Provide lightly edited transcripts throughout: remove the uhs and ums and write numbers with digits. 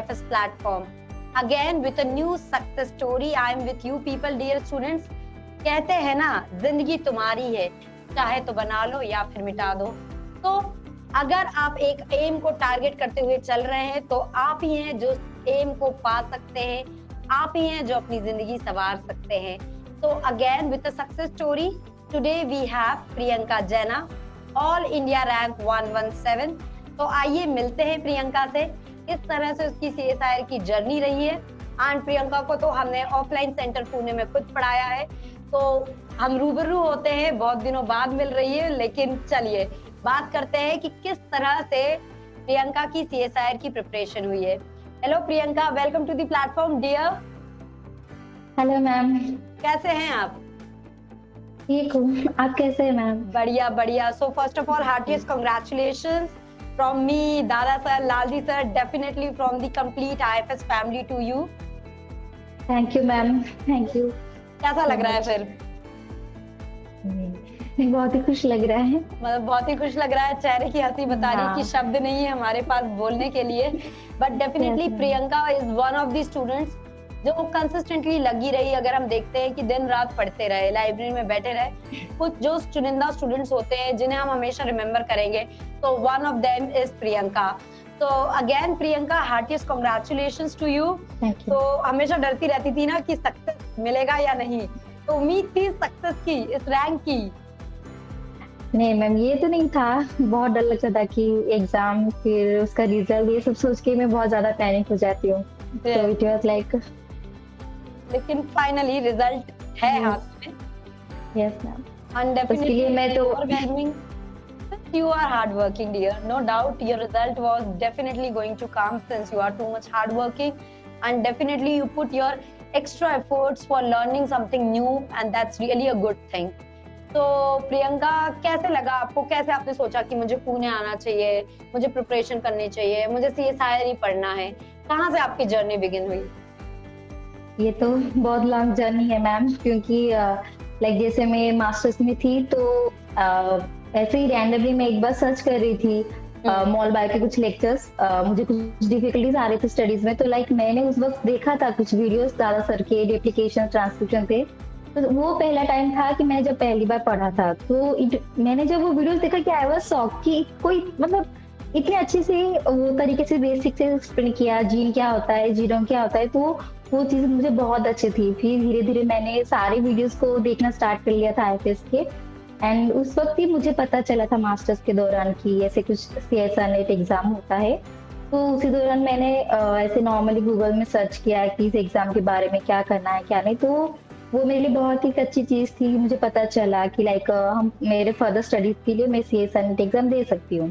IFS platform. Again with a new success story. I am with you people, dear students. कहते हैं ना, जिंदगी तुम्हारी है, चाहे तो बना लो या फिर मिटा दो। तो अगर आप एक एम को टारगेट करते हुए चल रहे हैं तो आप ही हैं जो एम को पा सकते हैं, आप ही हैं जो अपनी जिंदगी संवार सकते हैं। तो again with a success story, today we have Priyanka Jaina, all India rank 117। तो आइए मिलते हैं प्रियंका से, इस तरह से उसकी CSIR की जर्नी रही है। एंड प्रियंका को तो हमने ऑफलाइन सेंटर पुणे में खुद पढ़ाया है, तो हम रूबरू होते हैं, बहुत दिनों बाद मिल रही है। लेकिन चलिए बात करते हैं कि किस तरह से प्रियंका की CSIR की प्रिपरेशन हुई है। Hello Priyanka, welcome to the platform dear. Hello ma'am, कैसे हैं आप? ठीक हूँ, आप कैसे हैं मैम? बढ़िया बढ़िया। So first of all heartiest congratulations from me, Dada sir, Lalji sir, definitely from the complete IFS family to you. Thank you ma'am, thank you. कैसा लग रहा है फिर? बहुत ही खुश लग रहा है। मतलब बहुत ही खुश लग रहा है, चेहरे की हंसी बता रही है कि शब्द नहीं है हमारे पास बोलने के लिए। But definitely Priyanka is one of the students जो कंसिस्टेंटली लगी रही। अगर हम देखते हैं कि दिन रात पढ़ते रहे, लाइब्रेरी में बैठे रहे, कुछ जो चुनिंदा स्टूडेंट्स होते हैं जिन्हें हम हमेशा रिमेम्बर करेंगे, तो one of them is Priyanka. तो again Priyanka, heartiest congratulations to you. तो हमेशा डरती रहती थी ना कि सक्सेस मिलेगा या नहीं, तो उम्मीद थी सक्सेस की, इस रैंक की? नहीं मैम, ये तो नहीं था। बहुत डर लगता था कि एग्जाम, फिर उसका रिजल्ट, ये सब सोच के मैं बहुत ज्यादा पैनिक हो जाती हूँ। तो इट वाज लाइक, लेकिन फाइनली रिजल्ट है हाथ में। यस मैम, एंड उसके लिए मैं तो you are hard working dear, no doubt your result was definitely going to come since you are too much hard working and definitely you put your extra efforts for learning something new and that's really a good thing. तो प्रियंका, कैसे लगा आपको? कैसे आपने सोचा कि मुझे पुणे आना चाहिए, मुझे प्रिपरेशन करनी चाहिए, मुझे CSIR ही पढ़ना है? कहाँ से आपकी जर्नी बिगिन हुई? ये तो बहुत लॉन्ग जर्नी है मैम, क्योंकि लाइक जैसे मैं मास्टर्स में थी तो ऐसे ही रैंडमली मैं एक बार सर्च कर रही थी मॉल बाय के कुछ लेक्चर्स। मुझे कुछ डिफिकल्टीज आ रही थी स्टडीज में, तो लाइक मैंने उस वक्त देखा था कुछ वीडियोस दादा सर के, एप्लीकेशन ट्रांसक्रिप्शन थे। तो वो पहला टाइम था कि मैंने जब पहली बार पढ़ा था, तो मैंने जब वो वीडियोस देखा कि आई वाज शॉक्ड कि कोई मतलब इतने अच्छे से वो तरीके से बेसिक से एक्सप्लेन किया, जीन क्या होता है, जीनोम क्या होता है। तो वो चीज मुझे बहुत अच्छी थी। फिर धीरे धीरे मैंने सारे वीडियोस को देखना स्टार्ट कर लिया था IFS के। एंड उस वक्त ही मुझे पता चला था मास्टर्स के दौरान कि ऐसे कुछ CSIR नेट एग्जाम होता है। तो उसी दौरान मैंने ऐसे नॉर्मली गूगल में सर्च किया कि इस एग्जाम के बारे में क्या करना है क्या नहीं। तो वो मेरे लिए बहुत ही अच्छी चीज थी। मुझे पता चला कि लाइक हम मेरे फर्दर स्टडीज के लिए मैं CSIR नेट एग्जाम दे सकती हूँ।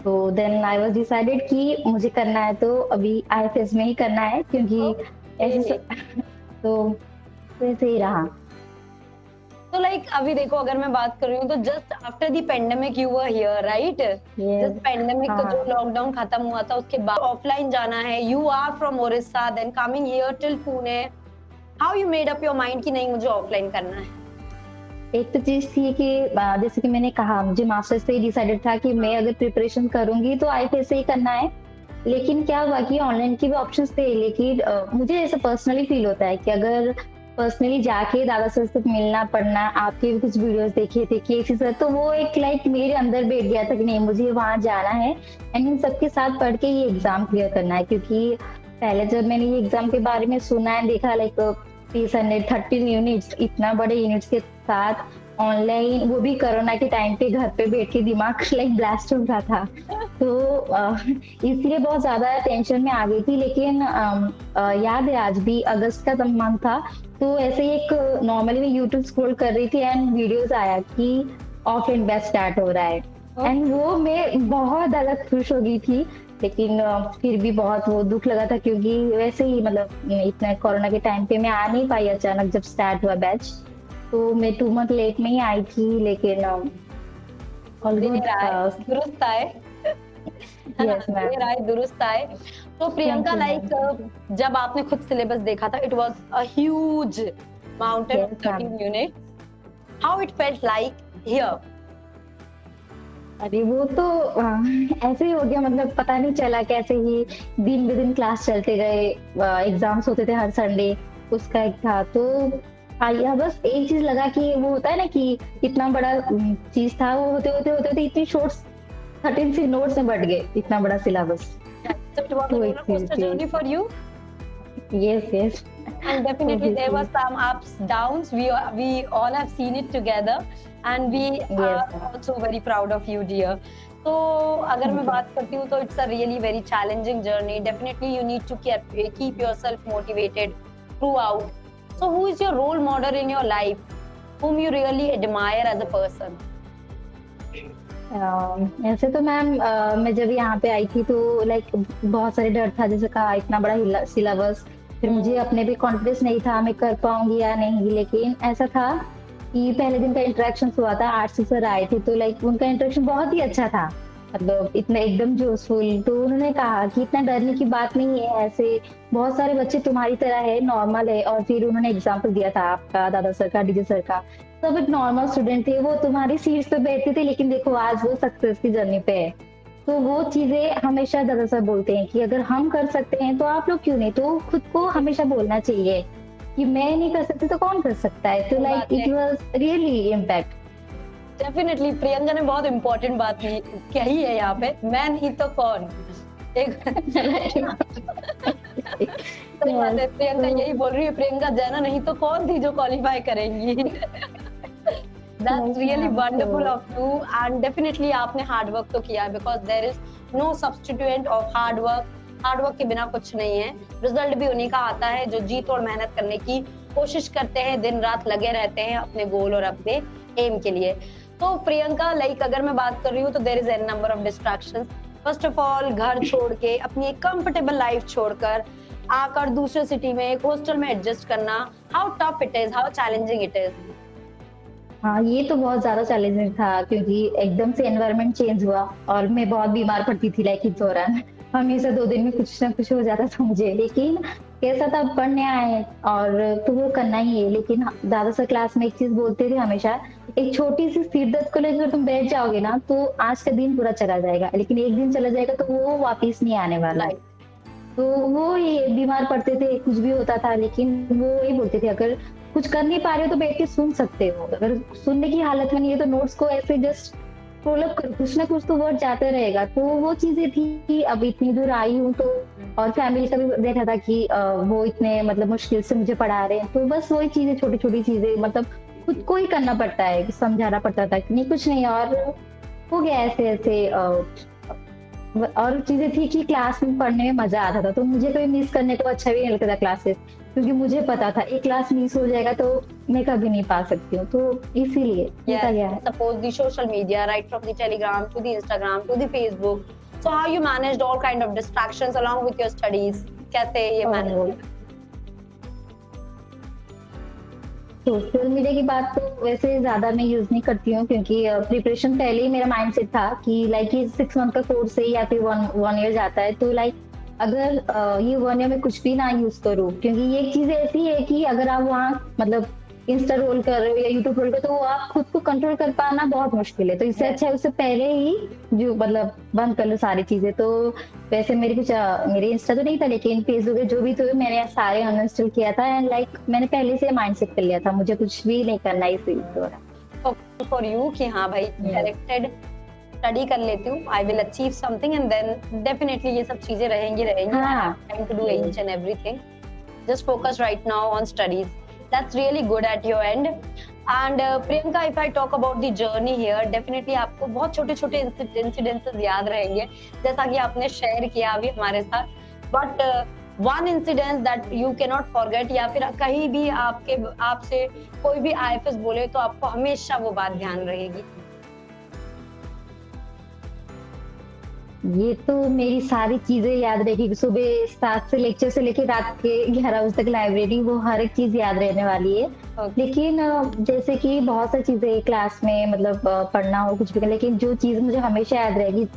तो देन आई वाज डिसाइडेड कि मुझे करना है तो अभी IFS में ही करना है, क्योंकि ऐसे तो वैसे ही रहा। तो लाइक अभी देखो, अगर मैं बात कर रही हूँ तो just after the pandemic you were here, right? Just pandemic का जो लॉकडाउन खत्म हुआ था उसके बाद ऑफलाइन जाना है। You are from Odisha, then coming here till Pune. How you made up your mind कि नहीं मुझे ऑफलाइन करना है? एक तो चीज थी कि जैसे कि मैंने कहा, मुझे मास्टर्स से ही डिसाइडेड था कि मैं अगर प्रिपरेशन करूंगी तो IFS से ही करना है। लेकिन क्या हुआ कि ऑनलाइन के भी ऑप्शंस थे, लेकिन मुझे ऐसा पर्सनली फील होता है कि अगर पर्सनली जाके दादा सर से मिलना, पढ़ना, आपके भी कुछ वीडियोस देखे थे केसी सर, तो वो एक लाइक मेरे अंदर बैठ गया था कि नहीं, मुझे वहां जाना है एंड इन सबके साथ पढ़ के ये एग्जाम क्लियर करना है। क्योंकि पहले जब मैंने ये एग्जाम के बारे में सुना है, देखा लाइक 313 यूनिट्स, इतना बड़े यूनिट्स के साथ ऑनलाइन, वो भी कोरोना के टाइम पे घर पे बैठ के दिमाग लाइक ब्लास्ट हो रहा था। तो इसलिए बहुत ज्यादा टेंशन में आ गई थी। लेकिन याद है आज भी, अगस्त का मंथ था, तो ऐसे ही एक नॉर्मली मैं यूट्यूब स्क्रॉल कर रही थी एंड वीडियोस आया कि ऑफलाइन बैच स्टार्ट हो रहा है। एंड वो मैं बहुत ज्यादा खुश हो गई थी। लेकिन फिर भी बहुत वो दुख लगा था, क्योंकि वैसे ही मतलब इतना कोरोना के टाइम पे मैं आ नहीं पाई अचानक जब स्टार्ट हुआ बैच। तो मैं 2 मंथ लेट में ही आई थी, लेकिन दुरुस्त आए। यस मैम, दुरुस्त आए। तो प्रियंका, लाइक जब आपने खुद सिलेबस देखा था, it was a huge mountain of 13 unit, how it felt like here? अरे वो तो ऐसे ही हो गया, मतलब पता नहीं चला कैसे ही दिन ब दिन क्लास चलते गए। एग्जाम्स होते थे हर संडे, उसका एक था तो आया बस एक चीज लगा कि वो होता है ना कि इतना बड़ा चीज था, वो होते इतनी शॉर्ट्स 13 से नोट्स में बढ़ गए, इतना बड़ा syllabus. So it was a वो एक roller चीज coaster थी। journey for you. Yes yes. And definitely there was some ups, downs. We all have seen it together, and we yes. are also very proud of you, dear. तो अगर मैं बात करती हूँ तो it's a really very challenging journey. Definitely you need to keep yourself motivated throughout. So who is your role model in your life, whom you really admire as a person? ऐसे तो ma'am मैं जब यहाँ पे आई थी तो like बहुत सारे डर था, जैसे कहा इतना बड़ा सिलेबस, फिर मुझे अपने भी कॉन्फिडेंस नहीं था मैं कर पाऊंगी या नहीं। लेकिन ऐसा था कि पहले दिन का इंटरेक्शन हुआ था, आर्ट्स से सर आए थे तो लाइक उनका इंटरेक्शन बहुत ही अच्छा था, मतलब इतना एकदम जोशफुल। तो उन्होंने कहा कि इतना डरने की बात नहीं है, ऐसे बहुत सारे बच्चे तुम्हारी तरह है, नॉर्मल है। और फिर उन्होंने एग्जाम्पल दिया था आपका दादा सर का, डीजे सर का, सब एक नॉर्मल स्टूडेंट थे, वो तुम्हारी सीट्स पे बैठते थे, लेकिन देखो आज वो सक्सेस की जर्नी पे है। तो वो चीजें हमेशा दादा सर बोलते हैं कि अगर हम कर सकते हैं तो आप लोग क्यों नहीं। तो खुद को हमेशा बोलना चाहिए कि मैं नहीं कर सकती तो कौन कर सकता है। तो like it was really impact. Definitely Priyanka ने बहुत इंपॉर्टेंट बात कही है यहाँ पे, मैं नहीं तो कौन। एक सही बात है, प्रियंका यही बोल रही है, प्रियंका जैना नहीं तो कौन थी जो क्वालिफाई करेंगी। That's really wonderful of you, and definitely आपने हार्ड वर्क तो किया है, because there is no substitute of hard work. Hard work के बिना कुछ नहीं है। रिजल्ट भी उन्हीं का आता है जो जी तोड़ मेहनत करने की कोशिश करते हैं, दिन रात लगे रहते हैं अपने गोल और अपने एम के लिए। तो प्रियंका लाइक अगर मैं बात कर रही हूँ तो there is an number of distractions. First of all घर छोड़ के अपनी एक कंफर्टेबल लाइफ छोड़कर आकर दूसरे सिटी में एक हॉस्टल में एडजस्ट करना, how tough it is, how challenging it is? हाँ, ये तो बहुत ज्यादा चैलेंजिंग था क्योंकि एकदम से एनवायरनमेंट चेंज हुआ और मैं बहुत बीमार पड़ती थी लाइक इस दौरान। हमेशा 2 दिन में कुछ ना कुछ हो जाता था मुझे। लेकिन कैसा था, पढ़ने आए और तो वो करना ही है। लेकिन दादा सर क्लास में एक चीज बोलते थे हमेशा, एक छोटी सी सिर दर्द को लेकर तुम बैठ जाओगे ना तो आज का दिन पूरा चला जाएगा, लेकिन एक दिन चला जाएगा तो वो वापिस नहीं आने वाला है। तो वो ये बीमार पड़ते थे, कुछ भी होता था, लेकिन वो ये बोलते थे अगर कुछ कर नहीं पा रहे हो तो बैठ के सुन सकते हो, अगर सुनने की हालत में नहीं है तो नोट्स को ऐसे जस्ट फॉलो करो, कुछ ना कुछ तो वर्ड जाते रहेगा। तो वो चीजें थी कि अब इतनी दूर आई हूँ तो, और फैमिली का भी देखा था कि वो इतने मतलब मुश्किल से मुझे पढ़ा रहे हैं, तो बस वही चीजें, छोटी छोटी चीजें मतलब खुद को ही करना पड़ता है, समझाना पड़ता था कि नहीं कुछ नहीं, और हो गया ऐसे ऐसे। और चीजें थी कि क्लास में पढ़ने में मजा आता था, तो मुझे कभी मिस करने को अच्छा भी नहीं लगता था क्लासेस, क्योंकि मुझे पता था एक क्लास मिस हो जाएगा तो मैं कभी नहीं पा सकती हूँ, तो इसीलिए होता गया है। Suppose the social media, right from the Telegram to the Instagram to the Facebook. So how you managed all kind of distractions along with your studies? कैसे ये मैनेज? सोशल मीडिया की बात तो वैसे ज्यादा मैं यूज नहीं करती हूँ, क्योंकि प्रिपरेशन पहले ही मेरा माइंडसेट था कि लाइक ये 6 मंथ का कोर्स है या फिर वन ईयर जाता है, तो लाइक अगर ये 1 ईयर में कुछ भी ना यूज करूँ, क्योंकि ये चीज ऐसी है कि अगर आप वहाँ मतलब इंस्टा रोल कर रहे हो या यूट्यूब रोल कर, तो आप खुद को कंट्रोल कर पाना बहुत मुश्किल है। तो इससे अच्छा है उससे पहले ही जो मतलब बंद कर लो सारी चीजें। तो वैसे मेरे कुछ मेरे इंस्टा तो नहीं था, लेकिन फेसबुक जो भी तो मैंने सारे अनइंस्टॉल किया था, एंड लाइक मैंने पहले से माइंडसेट कर लिया था मुझे कुछ भी नहीं करना इस दौरान। फॉर यू कि हाँ भाई डायरेक्टेड स्टडी कर लेती हूँ, I will achieve something, and then definitely ये सब चीजें रहेंगी time to do each and everything, just focus right now on studies. That's really good at your end. And Priyanka, if I talk about the journey here, definitely आपको बहुत छोटे छोटे इन्सिडेंसेस याद रहेंगे, जैसा कि आपने शेयर किया अभी हमारे साथ, but one incidence that you can not forget, या फिर कहीं भी आपसे कोई भी आईएफएस बोले तो आपको हमेशा वो बात ध्यान रहेगी? ये तो मेरी सारी चीजें याद रहेगी, सुबह 7 से लेक्चर से लेके रात के 11 बजे तक लाइब्रेरी, वो हर एक चीज याद रहने वाली है। लेकिन जैसे कि बहुत सारी चीजें क्लास में मतलब पढ़ना हो कुछ भी, लेकिन जो चीज मुझे हमेशा याद रहेगी,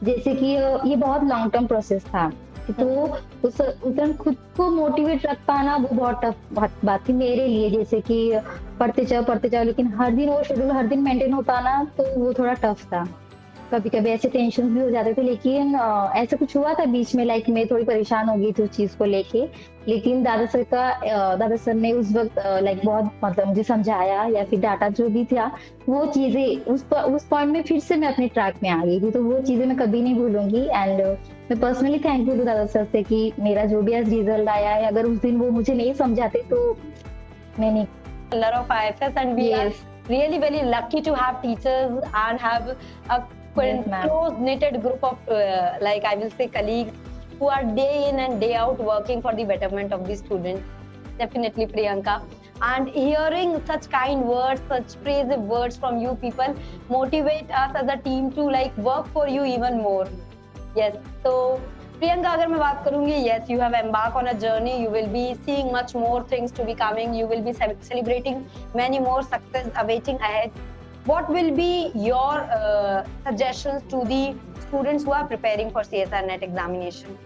जैसे कि ये बहुत लॉन्ग टर्म प्रोसेस था, तो उस टाइम खुद को मोटिवेट रख पाना वो बहुत टफ बात थी मेरे लिए। जैसे कि पढ़ते जाओ, लेकिन हर दिन वो शेड्यूल हर दिन मेंटेन हो पाना, तो वो थोड़ा टफ था। कभी कभी ऐसे टेंशन भी हो जाते थे, लेकिन ऐसा कुछ हुआ था बीच में, लाइक मैं थोड़ी परेशान हो गई थी उस चीज को लेके। लेकिन दादा सर ने उस वक्त लाइक बहुत मतलब मुझे समझाया या फिर डाटा जो भी था, वो चीजें उस पॉइंट में फिर से मैं अपने ट्रैक में आ गई थी, तो वो चीजें मैं कभी नहीं भूलूंगी। एंड मैं पर्सनली थैंकफुल हूँ दादा सर से कि मेरा जो भी आज रिजल्ट आया है, अगर उस दिन वो मुझे नहीं समझाते तो मैं नहीं। Color of IFS, and we Yes. are really very lucky to have teachers and have a Yes, ma'am. close knitted group of like I will say colleagues who are day in and day out working for the betterment of the student. Definitely, Priyanka. And hearing such kind words, such praisive words from you people motivate us as a team to like work for you even more. Yes. So Priyanka, अगर मैं बात करूंगी, yes, you have embarked on a journey. You will be seeing much more things to be coming. You will be celebrating many more success awaiting ahead. What will be your suggestions to the students who are preparing for CSR NET examination?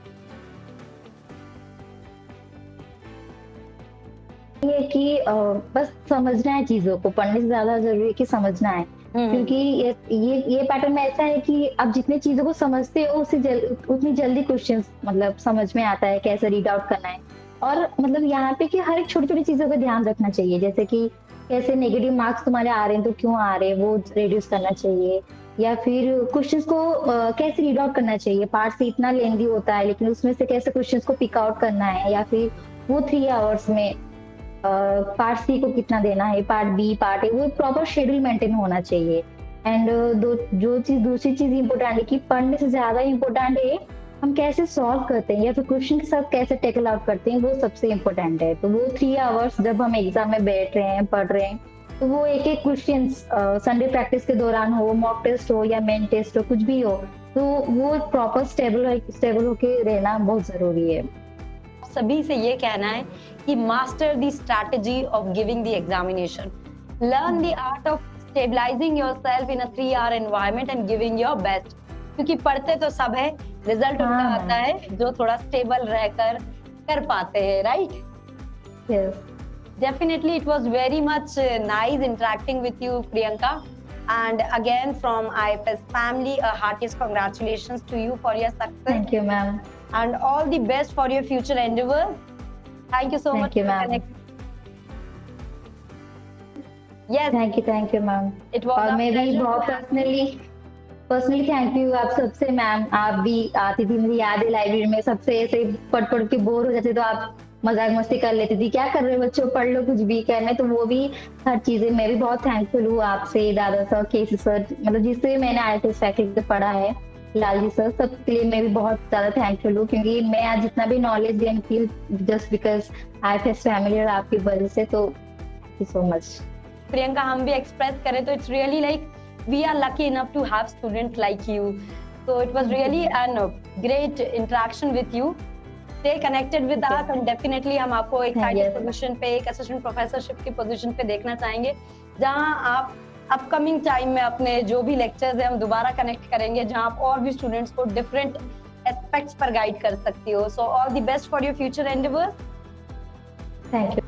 ये कि बस समझना है चीजों को, पढ़ने से ज्यादा जरूरी है कि समझना है। क्योंकि ये पैटर्न में ऐसा है कि आप जितनी चीजों को समझते हो उतनी जल्दी क्वेश्चंस मतलब समझ में आता है कैसे रीड आउट करना है। और मतलब यहाँ पे कि हर एक छोटी छोटी चीजों का ध्यान रखना चाहिए, जैसे कि कैसे नेगेटिव मार्क्स तुम्हारे आ रहे हैं तो क्यों आ रहे हैं वो रिड्यूस करना चाहिए, या फिर क्वेश्चंस को कैसे रीड आउट करना चाहिए। पार्ट सी इतना लेंदी होता है, लेकिन उसमें से कैसे क्वेश्चंस को पिक आउट करना है, या फिर वो 3 आवर्स में पार्ट सी को कितना देना है, पार्ट बी, पार्ट ए, वो प्रॉपर शेड्यूल मेंटेन होना चाहिए। एंड दूसरी चीज इम्पोर्टेंट है कि पढ़ने से ज्यादा इम्पोर्टेंट है हम कैसे सॉल्व करते हैं या फिर क्वेश्चन के साथ कैसे टेकल आउट करते हैं, वो सबसे इम्पोर्टेंट है। तो वो 3 आवर्स जब हम एग्जाम में बैठ रहे हैं, पढ़ रहे हैं, तो वो एक एक क्वेश्चन संडे प्रैक्टिस के दौरान हो, मॉक टेस्ट हो या मेन टेस्ट हो, कुछ भी हो, तो वो प्रॉपर स्टेबल होके रहना बहुत जरूरी है। सभी से ये कहना है कि master the strategy of giving the examination, learn the art of stabilising yourself in a 3-hour environment and giving your best. क्योंकि पढ़ते तो सब है, रिजल्ट उनका आता है जो थोड़ा स्टेबल रहकर कर पाते हैं, right? Yes, Definitely, it was very much nice interacting with you, Priyanka. And again, from IFS family, a heartiest congratulations to you for your success. Thank you ma'am. And all the best for your future endeavors. Thank you so Thank much you, for ma'am. connecting. Yes, thank you ma'am. it was और a मैं भी pleasure बहुत to have- personally thank you आप सबसे ma'am. आप भी आती थी, मुझे याद है लाइब्रेरी में सबसे ऐसे पढ़ के बोर हो जाते तो आप मजाक मस्ती कर लेती थी, क्या कर रहे हो बच्चों, पढ़ लो कुछ भी करना है। तो वो भी हर चीजें मैं भी बहुत थैंकफुल हूँ आपसे, दादा सर, केसी सर, मतलब जिससे मैंने IFS फैकल्टी से पढ़ा है, लालजी सर, सबके लिए मैं भी बहुत ज्यादा थैंकफुल हूँ। क्योंकि मैं आज जितना भी नॉलेज गेन की जस्ट बिकॉज IFS फैमिली और आपकी वजह से, तो thank you so much. Priyanka, हम भी एक्सप्रेस करें तो it's really like we are lucky enough to have students like you. So it was really a great interaction with you. Stay connected with us and definitely हम आपको एक side position पे, एक assistant professorship की position पे देखना चाहेंगे, जहां आप अपकमिंग टाइम में अपने जो भी लेक्चर्स है हम दोबारा कनेक्ट करेंगे, जहां आप और भी स्टूडेंट्स को डिफरेंट एस्पेक्ट्स पर गाइड कर सकती हो। So all the best for your future endeavours. Thank you.